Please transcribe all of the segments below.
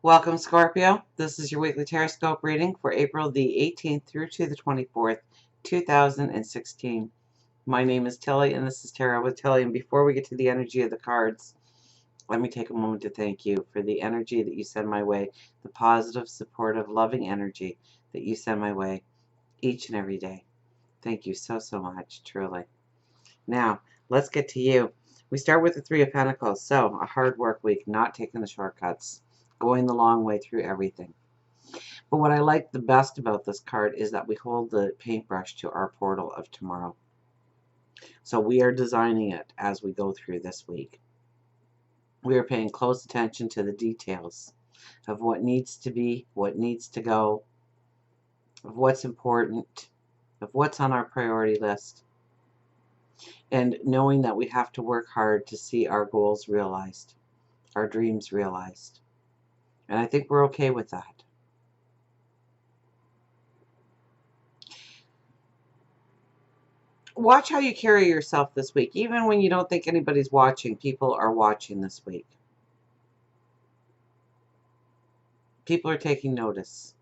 Welcome, Scorpio. This is your weekly Teroscope reading for April the 18th through to the 24th, 2016. My name is Tilly, and this is Tarot with Tilly. And before we get to the energy of the cards, let me take a moment to thank you for the energy that you send my way, the positive, supportive, loving energy that you send my way each and every day. Thank you so, so much, truly. Now, let's get to you. We start with the Three of Pentacles. So, a hard work week, not taking the shortcuts, going the long way through everything. But what I like the best about this card is that we hold the paintbrush to our portal of tomorrow. So we are designing it as we go through this week. We are paying close attention to the details of what needs to be, what needs to go, of what's important, of what's on our priority list, and knowing that we have to work hard to see our goals realized, our dreams realized. And I think we're okay with that. Watch how you carry yourself this week. Even when you don't think anybody's watching, people are watching this week. People are taking notice.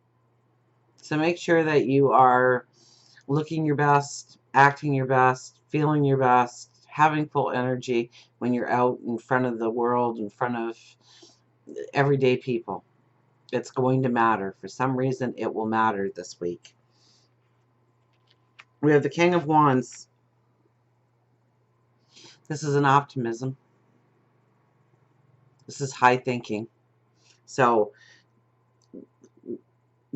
So make sure that you are looking your best, acting your best, feeling your best, having full energy when you're out in front of the world, in front of everyday people. It's going to matter. For some reason, it will matter this week. We have the King of Wands. This is an optimism. This is high thinking. So,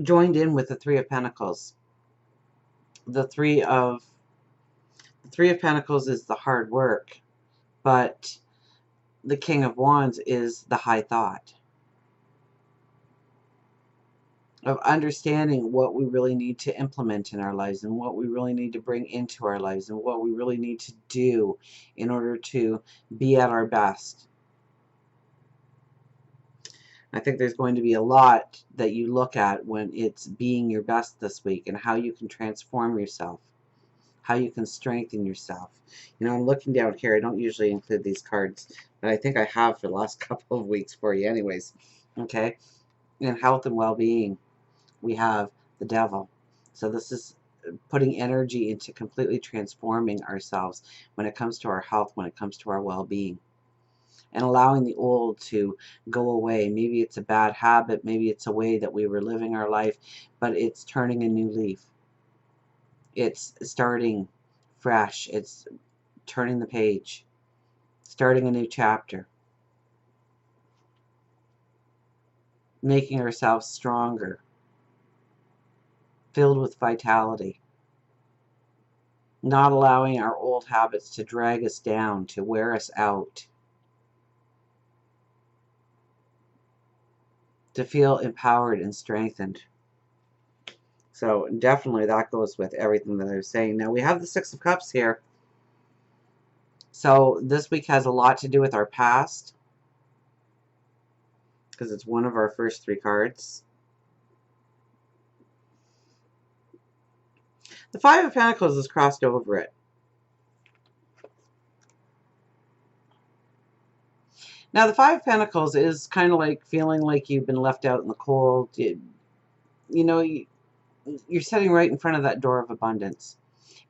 joined in with the Three of Pentacles. The Three of Pentacles is the hard work, but the King of Wands is the high thought of understanding what we really need to implement in our lives and what we really need to bring into our lives and what we really need to do in order to be at our best. I think there's going to be a lot that you look at when it's being your best this week and how you can transform yourself, how you can strengthen yourself. You know, I'm looking down here. I don't usually include these cards, but I think I have for the last couple of weeks for you anyways. Okay? In health and well-being, we have the Devil. So this is putting energy into completely transforming ourselves when it comes to our health, when it comes to our well-being, and allowing the old to go away. Maybe it's a bad habit, maybe it's a way that we were living our life, but it's turning a new leaf. It's starting fresh. It's turning the page, starting a new chapter, making ourselves stronger, filled with vitality, not allowing our old habits to drag us down, to wear us out, to feel empowered and strengthened. So definitely that goes with everything that I was saying. Now we have the Six of Cups here. So this week has a lot to do with our past, because it's one of our first three cards. The Five of Pentacles is crossed over it. Now the Five of Pentacles is kind of like feeling like you've been left out in the cold. You know, you're sitting right in front of that door of abundance,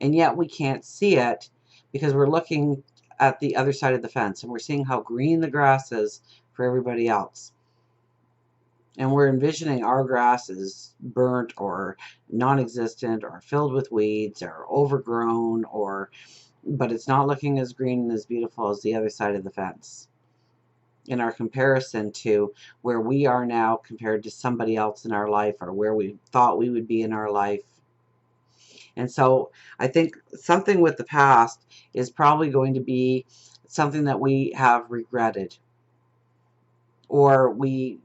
and yet we can't see it because we're looking at the other side of the fence and we're seeing how green the grass is for everybody else, and we're envisioning our grass is burnt or non-existent or filled with weeds or overgrown, but it's not looking as green and as beautiful as the other side of the fence in our comparison to where we are now compared to somebody else in our life, or where we thought we would be in our life. And so I think something with the past is probably going to be something that we have regretted, or we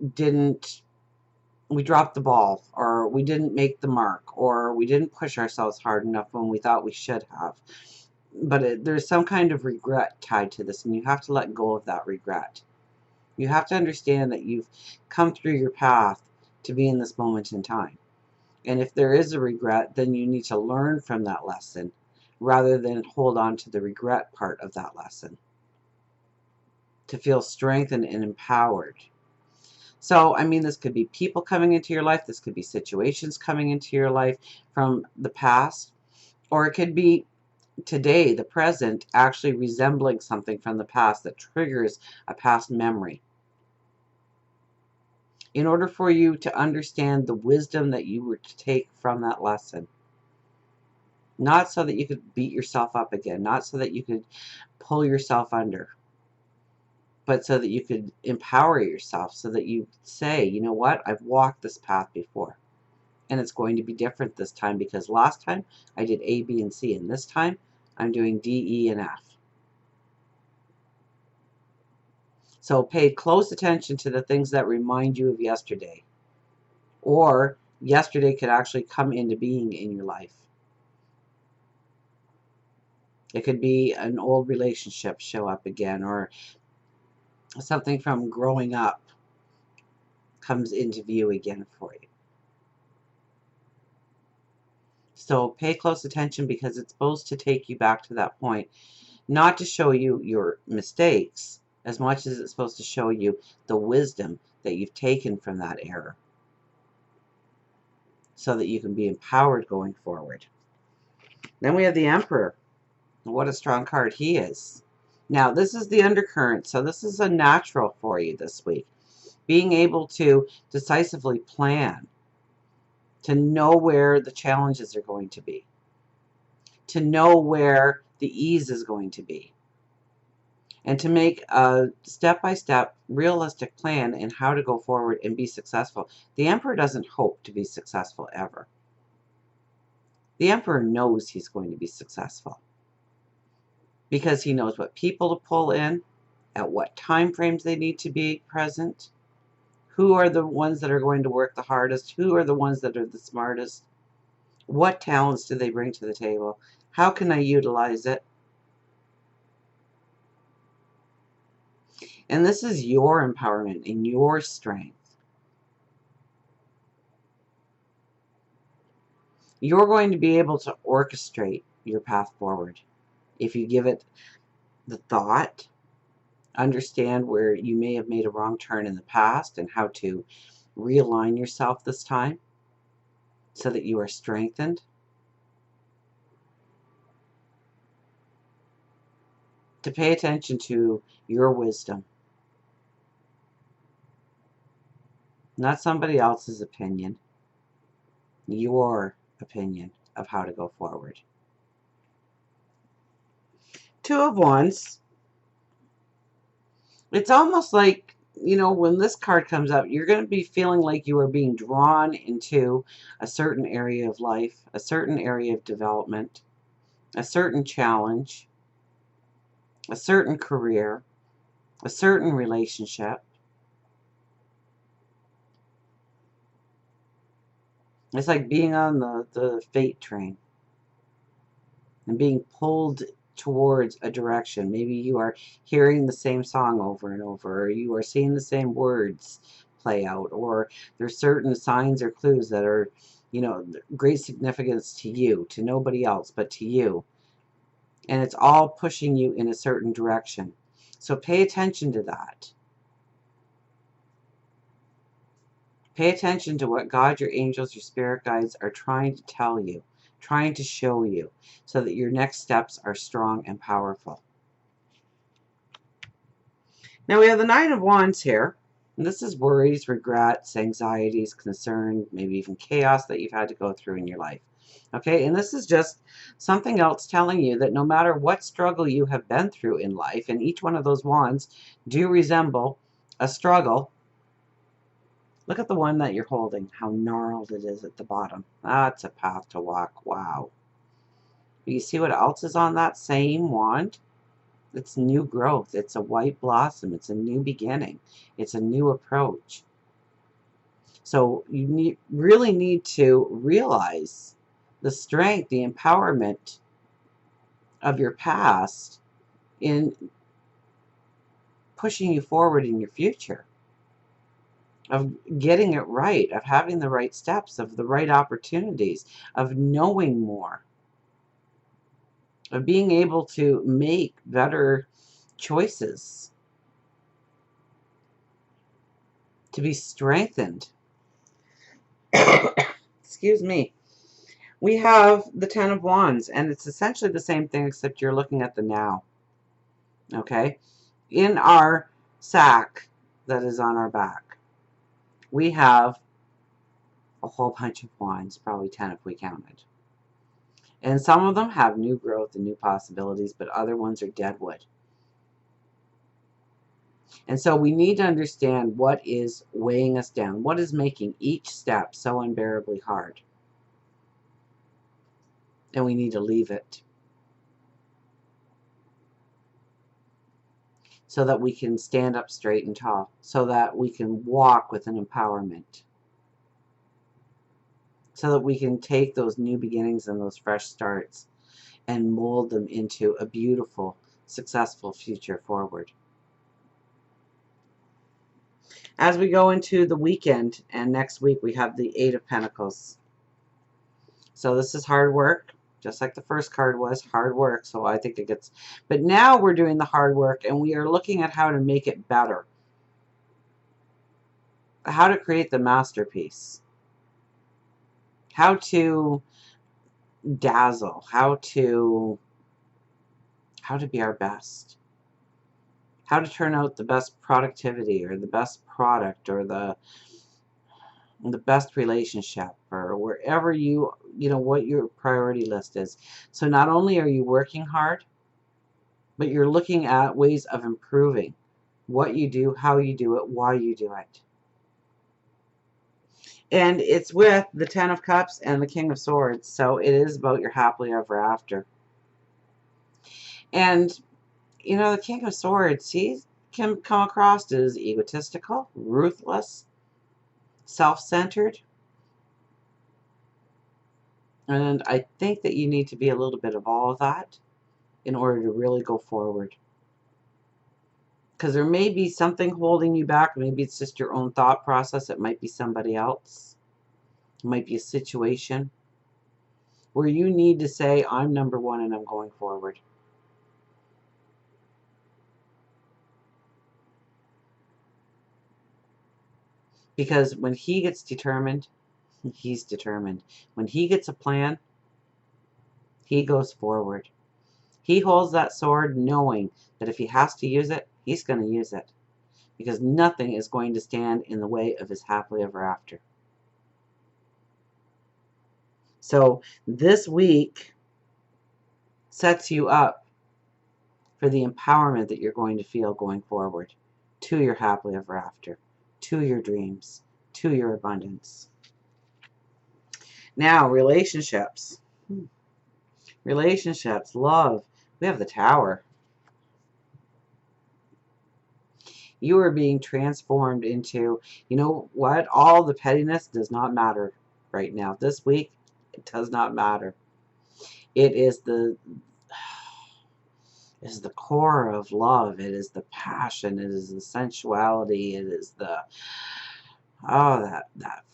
dropped the ball, or we didn't make the mark, or we didn't push ourselves hard enough when we thought we should have. But there's some kind of regret tied to this, and you have to let go of that regret. You have to understand that you've come through your path to be in this moment in time. And if there is a regret, then you need to learn from that lesson rather than hold on to the regret part of that lesson, to feel strengthened and empowered. So, I mean, this could be people coming into your life. This could be situations coming into your life from the past. Or it could be today, the present, actually resembling something from the past that triggers a past memory. In order for you to understand the wisdom that you were to take from that lesson. Not so that you could beat yourself up again, not so that you could pull yourself under, but so that you could empower yourself, so that you say, you know what, I've walked this path before, and it's going to be different this time because last time I did A, B, and C, and this time I'm doing D, E, and F. So pay close attention to the things that remind you of yesterday, or yesterday could actually come into being in your life. It could be an old relationship show up again, or something from growing up comes into view again for you. So pay close attention because it's supposed to take you back to that point, not to show you your mistakes as much as it's supposed to show you the wisdom that you've taken from that error so that you can be empowered going forward. Then we have the Emperor. What a strong card he is. Now, this is the undercurrent, so this is a natural for you this week. Being able to decisively plan, to know where the challenges are going to be, to know where the ease is going to be, and to make a step-by-step realistic plan in how to go forward and be successful. The Emperor doesn't hope to be successful ever. The Emperor knows he's going to be successful because he knows what people to pull in, at what time frames they need to be present, who are the ones that are going to work the hardest, who are the ones that are the smartest, what talents do they bring to the table, how can I utilize it. And this is your empowerment and your strength. You're going to be able to orchestrate your path forward if you give it the thought, understand where you may have made a wrong turn in the past and how to realign yourself this time so that you are strengthened. To pay attention to your wisdom, not somebody else's opinion, your opinion of how to go forward. Two of Wands. It's almost like, you know, when this card comes up, you're going to be feeling like you are being drawn into a certain area of life, a certain area of development, a certain challenge, a certain career, a certain relationship. It's like being on the fate train and being pulled towards a direction. Maybe you are hearing the same song over and over, or you are seeing the same words play out, or there's certain signs or clues that are, you know, great significance to you, to nobody else but to you. And it's all pushing you in a certain direction. So pay attention to that. Pay attention to what God, your angels, your spirit guides are trying to tell you, trying to show you, so that your next steps are strong and powerful. Now we have the Nine of Wands here. And this is worries, regrets, anxieties, concern, maybe even chaos that you've had to go through in your life. Okay, and this is just something else telling you that no matter what struggle you have been through in life, and each one of those wands do resemble a struggle. Look at the one that you're holding, how gnarled it is at the bottom. That's a path to walk. Wow. You see what else is on that same wand? It's new growth. It's a white blossom. It's a new beginning. It's a new approach. So you really need to realize the strength, the empowerment of your past in pushing you forward in your future, of getting it right, of having the right steps, of the right opportunities, of knowing more, of being able to make better choices. to be strengthened. Excuse me. We have the Ten of Wands, and it's essentially the same thing, except you're looking at the now. Okay? In our sack that is on our back, we have a whole bunch of wands, probably 10 if we counted. And some of them have new growth and new possibilities, but other ones are deadwood. And so we need to understand what is weighing us down, what is making each step so unbearably hard. And we need to leave it so that we can stand up straight and tall, so that we can walk with an empowerment, so that we can take those new beginnings and those fresh starts and mold them into a beautiful, successful future forward. As we go into the weekend, and next week we have the Eight of Pentacles. So this is hard work, just like the first card was, hard work. So I think it gets, but now we're doing the hard work and we are looking at how to make it better. How to create the masterpiece. How to dazzle. How to be our best. How to turn out the best productivity or the best product or the best relationship, or wherever you know what your priority list is. So not only are you working hard, but you're looking at ways of improving what you do, how you do it, why you do it. And it's with the Ten of Cups and the King of Swords, so it is about your happily ever after. And you know, the King of Swords, he can come across as egotistical, ruthless, self-centered. And I think that you need to be a little bit of all of that in order to really go forward. Because there may be something holding you back. Maybe it's just your own thought process. It might be somebody else. It might be a situation where you need to say, I'm number one and I'm going forward. Because when he gets determined, he's determined. When he gets a plan, he goes forward. He holds that sword knowing that if he has to use it, he's going to use it. Because nothing is going to stand in the way of his happily ever after. So this week sets you up for the empowerment that you're going to feel going forward to your happily ever after, to your dreams, to your abundance. Now, relationships. Relationships, love. We have the Tower. You are being transformed into, you know what? All the pettiness does not matter right now. This week, it does not matter. It is the core of love. It is the passion. It is the sensuality. It is the, oh, that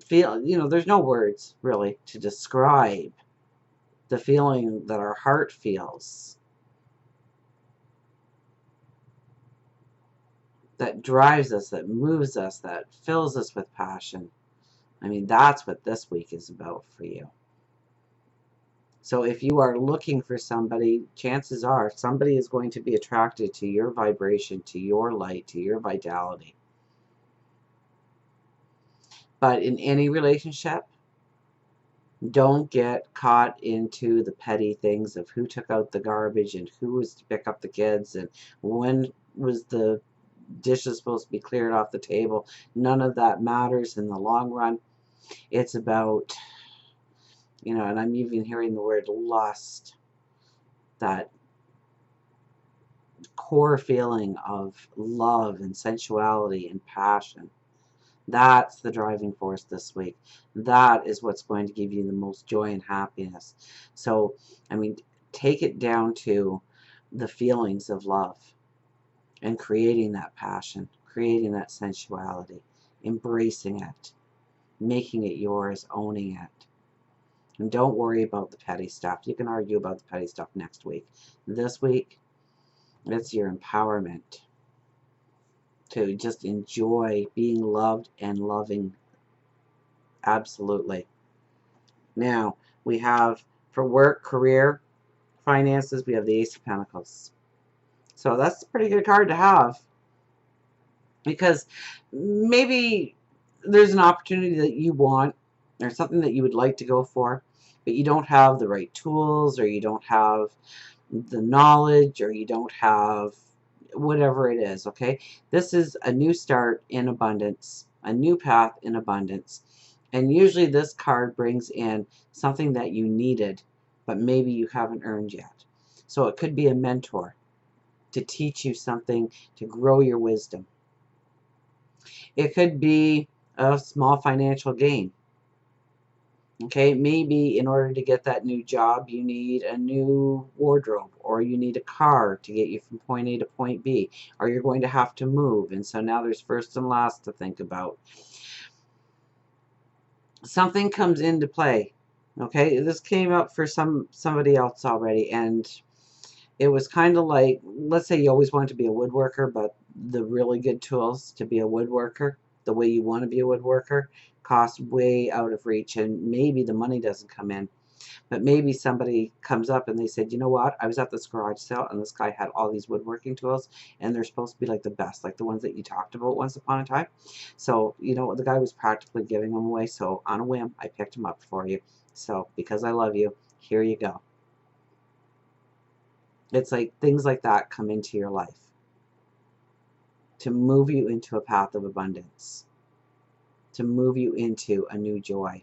feel, you know, there's no words really to describe the feeling that our heart feels. That drives us, that moves us, that fills us with passion. I mean, that's what this week is about for you. So if you are looking for somebody, chances are somebody is going to be attracted to your vibration, to your light, to your vitality. But in any relationship, don't get caught into the petty things of who took out the garbage and who was to pick up the kids and when was the dishes supposed to be cleared off the table. None of that matters in the long run. It's about, you know, and I'm even hearing the word lust, that core feeling of love and sensuality and passion. That's the driving force this week. That is what's going to give you the most joy and happiness. So, I mean, take it down to the feelings of love and creating that passion, creating that sensuality, embracing it, making it yours, owning it. And don't worry about the petty stuff. You can argue about the petty stuff next week. This week, it's your empowerment. to just enjoy being loved and loving. Absolutely. Now, we have for work, career, finances, we have the Ace of Pentacles. So that's a pretty good card to have, because maybe there's an opportunity that you want or something that you would like to go for, but you don't have the right tools, or you don't have the knowledge, or you don't have whatever it is, okay? This is a new start in abundance, a new path in abundance. And usually this card brings in something that you needed, but maybe you haven't earned yet. So it could be a mentor to teach you something, to grow your wisdom. It could be a small financial gain. Okay, maybe in order to get that new job, you need a new wardrobe, or you need a car to get you from point A to point B, or you're going to have to move, and so now there's first and last to think about. Something comes into play. Okay, this came up for somebody else already, and it was kind of like, let's say you always wanted to be a woodworker, but the really good tools to be a woodworker, the way you want to be a woodworker, cost way out of reach, and maybe the money doesn't come in. But maybe somebody comes up and they said, you know what, I was at this garage sale and this guy had all these woodworking tools, and they're supposed to be like the best, like the ones that you talked about once upon a time. So, you know, the guy was practically giving them away. So on a whim, I picked them up for you. So because I love you, here you go. It's like things like that come into your life to move you into a path of abundance, to move you into a new joy.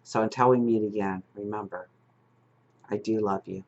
So until we meet again, remember, I do love you.